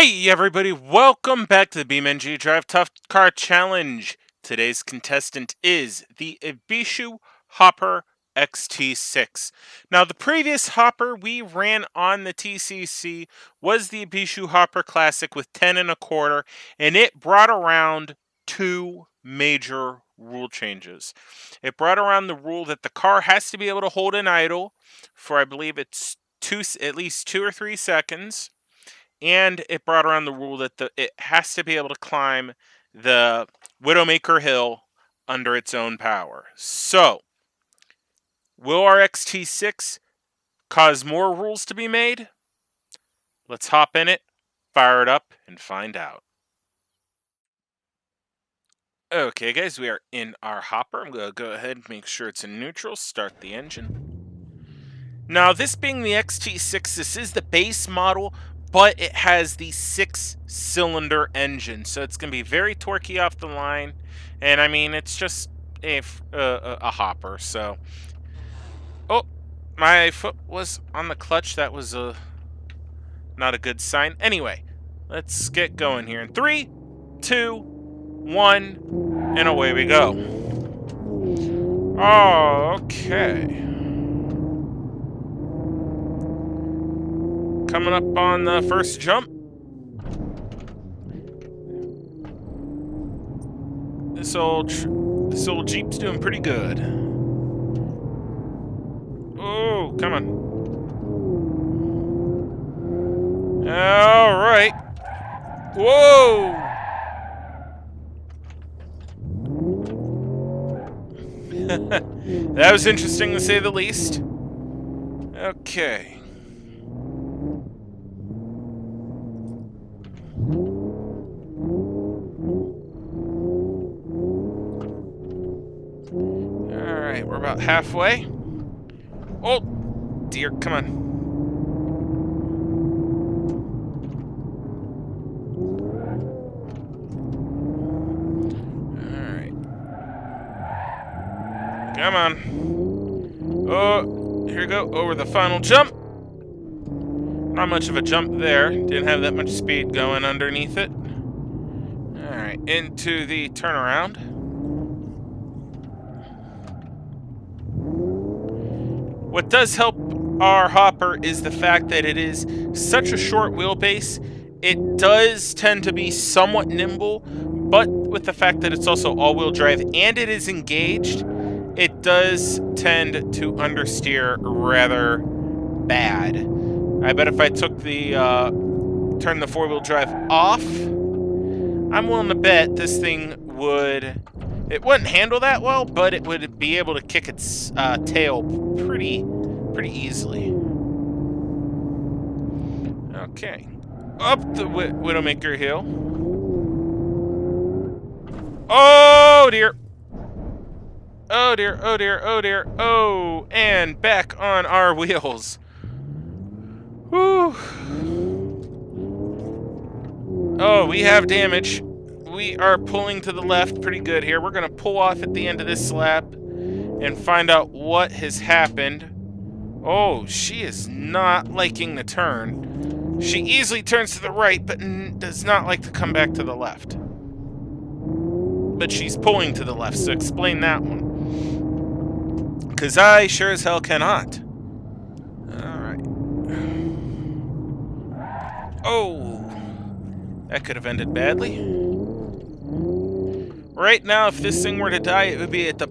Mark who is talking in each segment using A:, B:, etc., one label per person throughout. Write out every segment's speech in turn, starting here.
A: Hey everybody, welcome back to the BeamNG.drive Tough Car Challenge. Today's contestant is the Ibishu Hopper XT-6. Now the previous hopper we ran on the TCC was the Ibishu Hopper Classic with 10 1/4, and it brought around two major rule changes. It brought around the rule that the car has to be able to hold an idle for, I believe it's at least 2 or 3 seconds. And it brought around the rule that it has to be able to climb the Widowmaker Hill under its own power. So, will our XT6 cause more rules to be made? Let's hop in it, fire it up, and find out. Okay, guys, we are in our hopper. I'm going to go ahead and make sure it's in neutral, start the engine. Now, this being the XT6, this is the base model, but it has the 6-cylinder engine, so it's going to be very torquey off the line. And I mean, it's just a hopper. So, oh, my foot was on the clutch. That was not a good sign. Anyway, let's get going here. In 3, 2, 1, and away we go. Oh, okay. Coming up on the first jump. This old Jeep's doing pretty good. Oh, come on. All right. Whoa. That was interesting to say the least. Okay. Alright, we're about halfway. Oh, dear, come on. Alright. Come on. Oh, here we go, over the final jump. Not much of a jump there. Didn't have that much speed going underneath it. Alright, into the turnaround. What does help our hopper is the fact that it is such a short wheelbase. It does tend to be somewhat nimble, but with the fact that it's also all-wheel drive and it is engaged, it does tend to understeer rather bad. I bet if I took the turn the four-wheel drive off, I'm willing to bet this thing it wouldn't handle that well, but it would be able to kick its tail pretty easily. Okay, up the Widowmaker Hill. Oh dear! Oh dear! Oh dear! Oh dear! Oh, and back on our wheels. Whew. Oh, we have damage. We are pulling to the left pretty good here. We're going to pull off at the end of this lap and find out what has happened. Oh, she is not liking the turn. She easily turns to the right, but does not like to come back to the left. But she's pulling to the left, so explain that one. Because I sure as hell cannot. Alright. Oh, that could have ended badly. Right now, if this thing were to die, it would be at the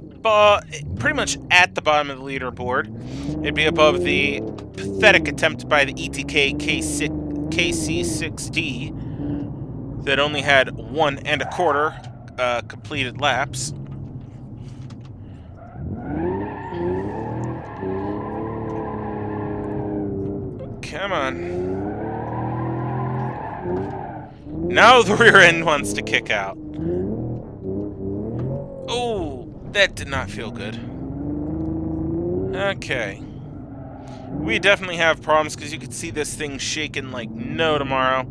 A: pretty much at the bottom of the leaderboard. It'd be above the pathetic attempt by the ETK KC6D that only had 1 1/4 completed laps. Come on. Now the rear end wants to kick out. Oh, that did not feel good. Okay. We definitely have problems because you can see this thing shaking like no tomorrow.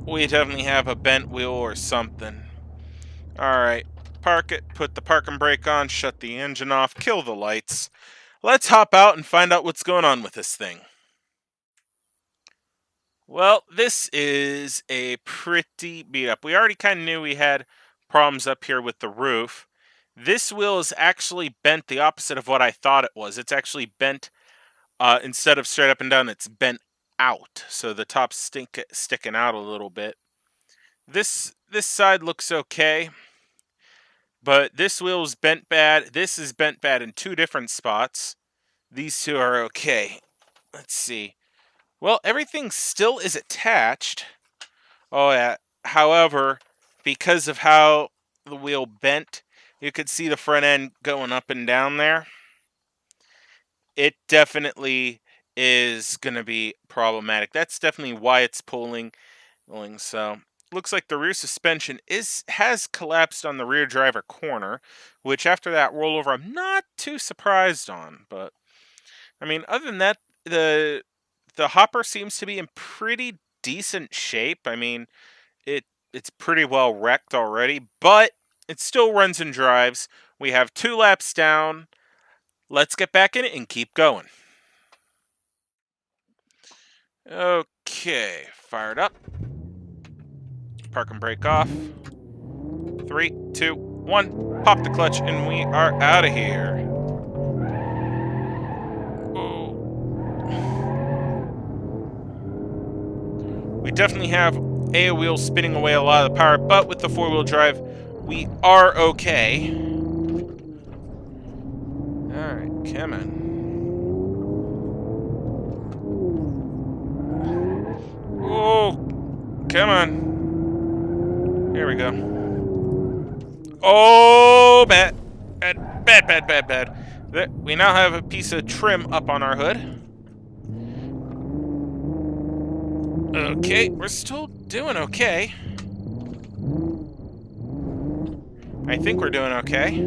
A: We definitely have a bent wheel or something. Alright, park it, put the parking brake on, shut the engine off, kill the lights. Let's hop out and find out what's going on with this thing. Well, this is a pretty beat up. We already kind of knew we had problems up here with the roof. This wheel is actually bent the opposite of what I thought it was. It's actually bent, instead of straight up and down, it's bent out. So the top's sticking out a little bit. This side looks okay, but this wheel is bent bad. This is bent bad in two different spots. These two are okay. Let's see. Well, everything still is attached. Oh, yeah. However, because of how the wheel bent, you could see the front end going up and down there. It definitely is going to be problematic. That's definitely why it's pulling. So, looks like the rear suspension has collapsed on the rear driver corner, which after that rollover, I'm not too surprised on. But, I mean, other than that, the hopper seems to be in pretty decent shape. I mean, it's pretty well wrecked already, but it still runs and drives. We have 2 laps down. Let's get back in it and keep going. Okay, fired up. Park and brake off. 3, 2, 1. Pop the clutch and we are out of here. We definitely have a wheel spinning away a lot of the power, but with the 4-wheel drive, we are okay. Alright, come on. Oh, come on. Here we go. Oh, bad. We now have a piece of trim up on our hood. Okay, we're still doing okay. I think we're doing okay.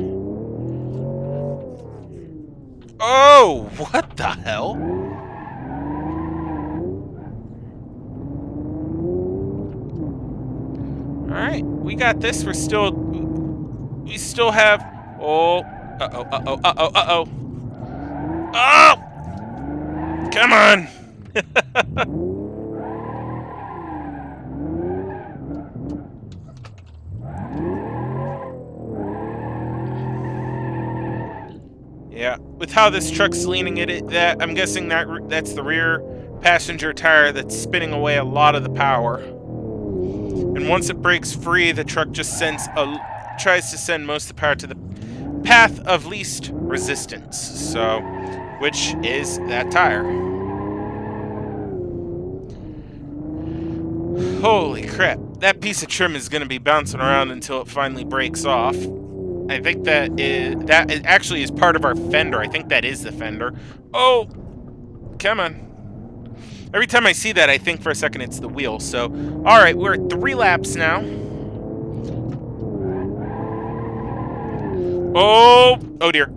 A: Oh, what the hell? Alright, we got this. We still have... Oh, uh-oh. Oh! Come on! Yeah, with how this truck's leaning I'm guessing that's the rear passenger tire that's spinning away a lot of the power. And once it breaks free, the truck just tries to send most of the power to the path of least resistance. So, which is that tire. Holy crap! That piece of trim is going to be bouncing around until it finally breaks off. I think that actually is part of our fender. I think that is the fender. Oh, come on. Every time I see that, I think for a second it's the wheel. So, all right, we're at 3 laps now. Oh dear.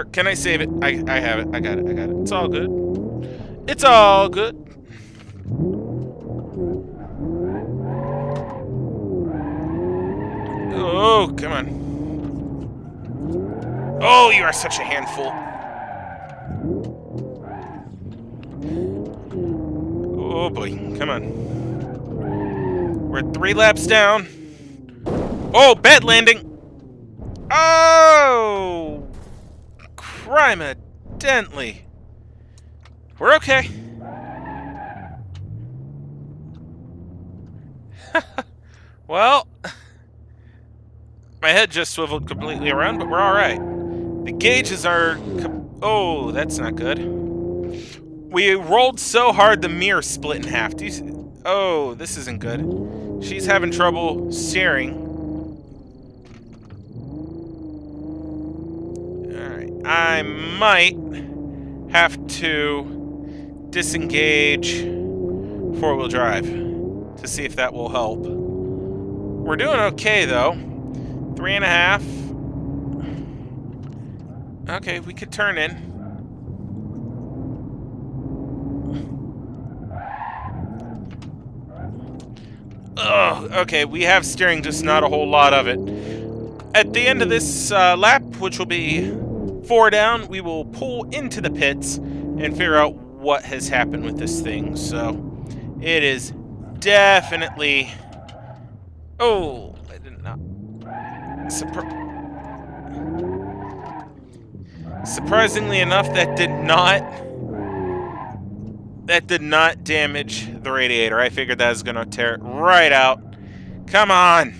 A: Can I save it? I have it. I got it. It's all good. It's all good. Oh, come on. Oh, you are such a handful. Oh boy, come on. We're 3 laps down. Oh, bad landing. Oh, crime-a-dently. We're okay. Well, my head just swiveled completely around, but we're all right. The gauges are... Oh, that's not good. We rolled so hard the mirror split in half. Oh, this isn't good. She's having trouble steering. Alright, I might have to disengage 4-wheel drive to see if that will help. We're doing okay, though. 3.5. Okay, we could turn in. Ugh, okay, we have steering, just not a whole lot of it. At the end of this lap, which will be 4 down, we will pull into the pits and figure out what has happened with this thing. So, It is definitely... Oh, I did not... Surprisingly enough, that did not damage the radiator. I figured that was going to tear it right out. Come on.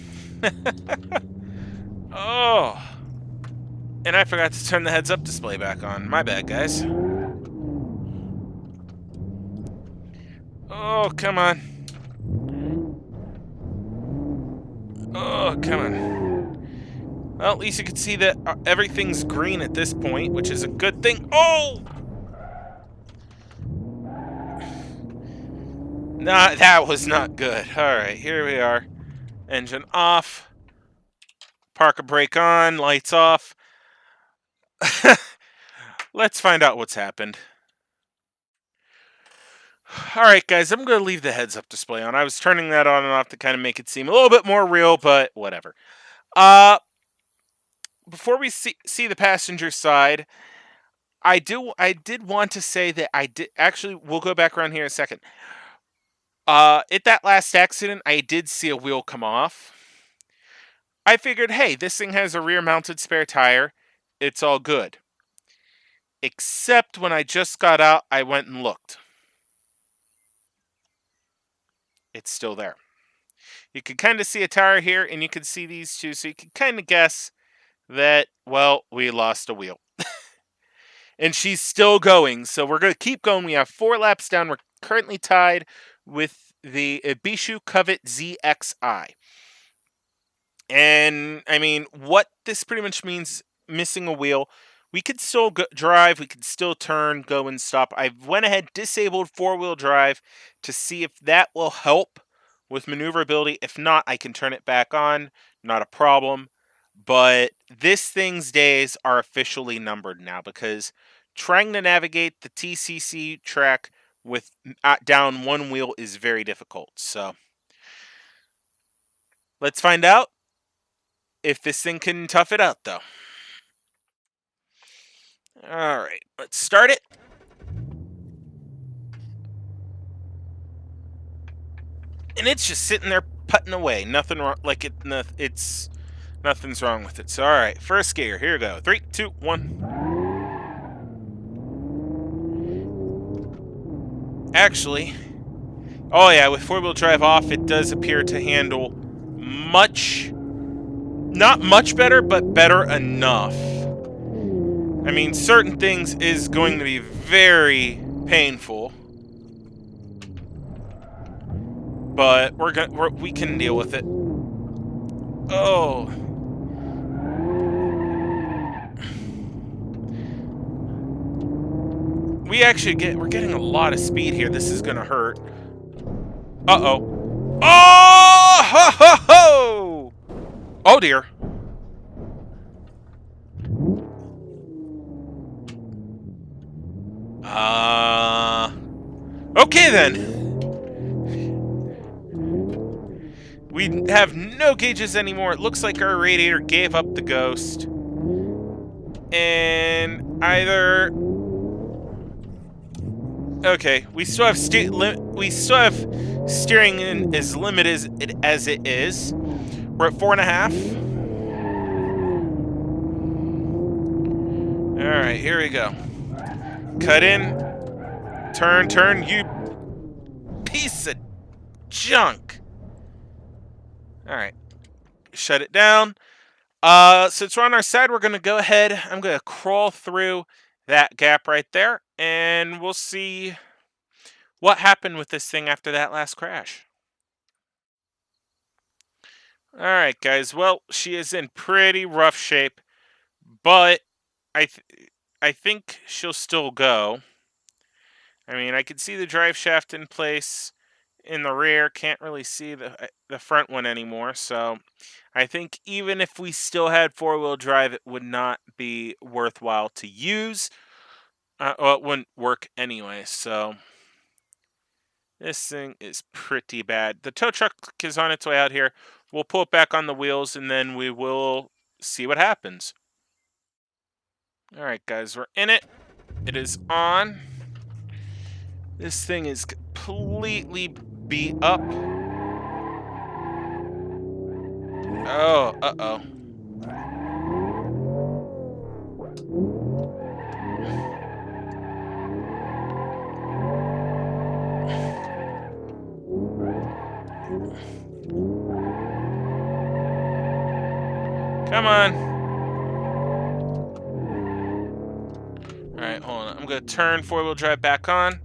A: Oh. And I forgot to turn the heads-up display back on. My bad, guys. Oh, come on. Oh, come on. Well, at least you can see that everything's green at this point, which is a good thing. Oh! Nah, that was not good. Alright, here we are. Engine off. Parker brake on. Lights off. Let's find out what's happened. Alright, guys, I'm going to leave the heads-up display on. I was turning that on and off to kind of make it seem a little bit more real, but whatever. Before we see the passenger side, I did want to say that I did... Actually, we'll go back around here in a second. At that last accident, I did see a wheel come off. I figured, hey, this thing has a rear-mounted spare tire. It's all good. Except when I just got out, I went and looked. It's still there. You can kind of see a tire here, and you can see these two, so you can kind of guess that, well, we lost a wheel. And she's still going, so we're going to keep going. We have 4 laps down. We're currently tied with the Ibishu Hopper ZXi. And, I mean, what this pretty much means, missing a wheel, we could still drive, we could still turn, go and stop. I went ahead, disabled 4-wheel drive to see if that will help with maneuverability. If not, I can turn it back on, not a problem. But this thing's days are officially numbered now, because trying to navigate the TCC track with down 1 wheel is very difficult. So let's find out if this thing can tough it out, though. Alright, let's start it. And it's just sitting there putting away. Nothing wrong, like it's nothing's wrong with it. So alright, first gear, here we go. 3, 2, 1. Actually, oh yeah, with 4-wheel drive off, it does appear to handle not much better, but better enough. I mean, certain things is going to be very painful, but we can deal with it. Oh, we're getting a lot of speed here. This is gonna hurt. Uh-oh. Oh, ho, ho, ho! Oh dear. Okay then. We have no gauges anymore. It looks like our radiator gave up the ghost. And either... Okay, we still have steering in as limited as it is. We're at 4.5. Alright, here we go. Cut in. Turn, you piece of junk. Alright. Shut it down. Since we're on our side, we're going to go ahead. I'm going to crawl through that gap right there, and we'll see what happened with this thing after that last crash. Alright, guys. Well, she is in pretty rough shape, but I think she'll still go. I mean, I can see the drive shaft in place in the rear. Can't really see the front one anymore. So I think even if we still had 4-wheel drive, it would not be worthwhile to use. Well, it wouldn't work anyway. So this thing is pretty bad. The tow truck is on its way out here. We'll pull it back on the wheels, and then we will see what happens. All right, guys, we're in it. It is on. This thing is completely be up. Oh, uh-oh. Come on. Alright, hold on. I'm going to turn four-wheel drive back on.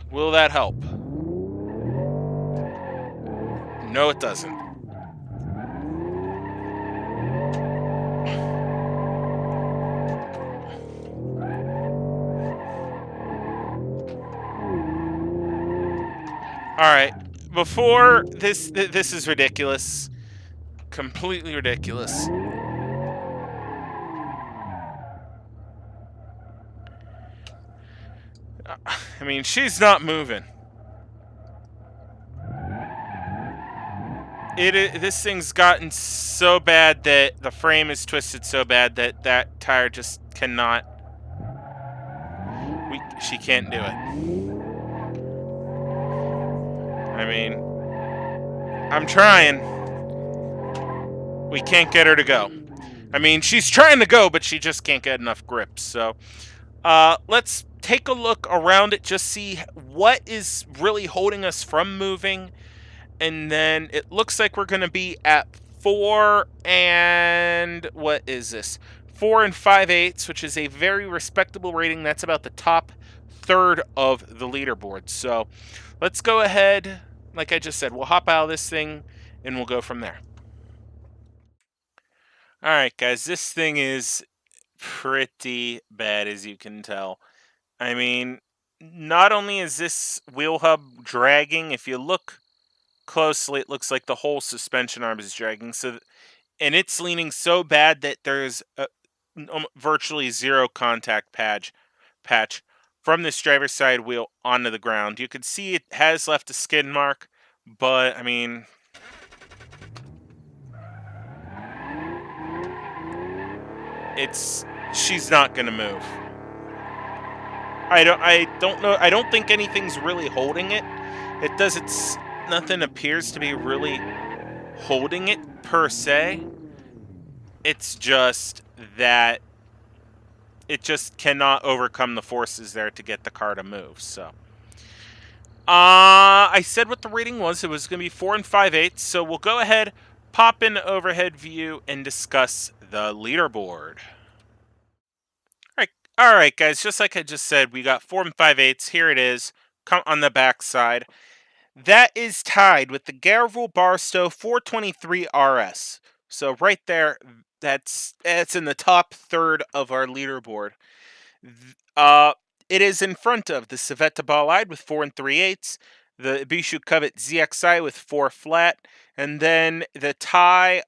A: Will that help? No, it doesn't. Alright. Before this is ridiculous. Completely ridiculous. I mean, she's not moving. This thing's gotten so bad that the frame is twisted so bad that that tire just cannot. She can't do it. I mean, I'm trying. We can't get her to go. I mean, she's trying to go, but she just can't get enough grip. So, let's take a look around it, just see what is really holding us from moving. And then it looks like we're going to be at 4 and what is this? 4 and 5/8, which is a very respectable rating. That's about the top third of the leaderboard. So let's go ahead. Like I just said, we'll hop out of this thing and we'll go from there. All right, guys, this thing is pretty bad, as you can tell. I mean, not only is this wheel hub dragging, if you look closely, it looks like the whole suspension arm is dragging. So, and it's leaning so bad that there's virtually zero contact patch from this driver's side wheel onto the ground. You can see it has left a skid mark, but I mean, she's not gonna move. I don't know. I don't think anything's really holding it. It doesn't. Nothing appears to be really holding it per se. It's just that it just cannot overcome the forces there to get the car to move. So, I said what the rating was. It was going to be 4 and 5/8. So we'll go ahead, pop in the overhead view, and discuss the leaderboard. All right, guys. Just like I just said, we got 4 and 5/8. Here it is. Come on the back side. That is tied with the Garaville Barstow 423 RS. So right there, that's in the top third of our leaderboard. Uh, it is in front of the Civetta Bolide with 4 and 3/8, the Ibishu Covet ZXI with 4 flat, and then the tie.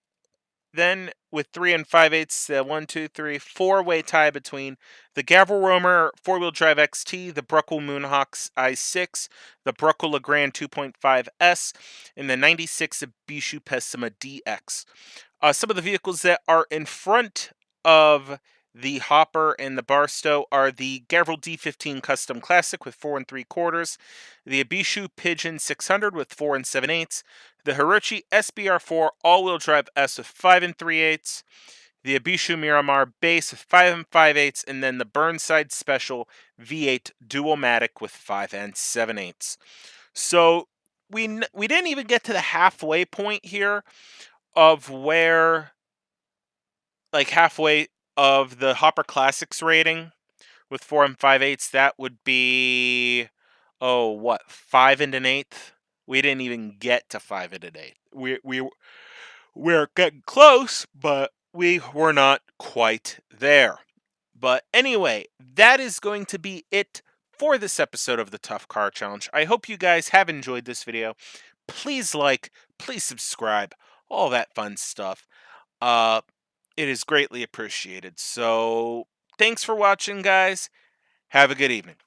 A: Then with 3 and 5/8, the 1, 2, 3, 4-way tie between the Gavril Romer 4-wheel drive XT, the Bruckle Moonhawks i6, the Bruckle Legrand 2.5S, and the 96 Ibishu Pessima DX. Some of the vehicles that are in front of the Hopper and the Barstow are the Gavril D15 Custom Classic with 4 and 3/4, the Ibishu Pigeon 600 with 4 and 7/8, the Hirochi SBR4 all-wheel drive S with 5 and 3/8, the Ibishu Miramar Base with 5 and 5/8, and then the Burnside Special V8 Dual-Matic with 5 and 7/8. So we didn't even get to the halfway point here of where, like halfway of the Hopper Classics rating with 4 and 5/8. That would be, oh, what, 5 and an eighth? We didn't even get to 5 and an eighth. We're getting close, but we were not quite there. But anyway, that is going to be it for this episode of the Tough Car Challenge. I hope you guys have enjoyed this video. Please like, please subscribe, all that fun stuff. It is greatly appreciated. So, thanks for watching, guys. Have a good evening.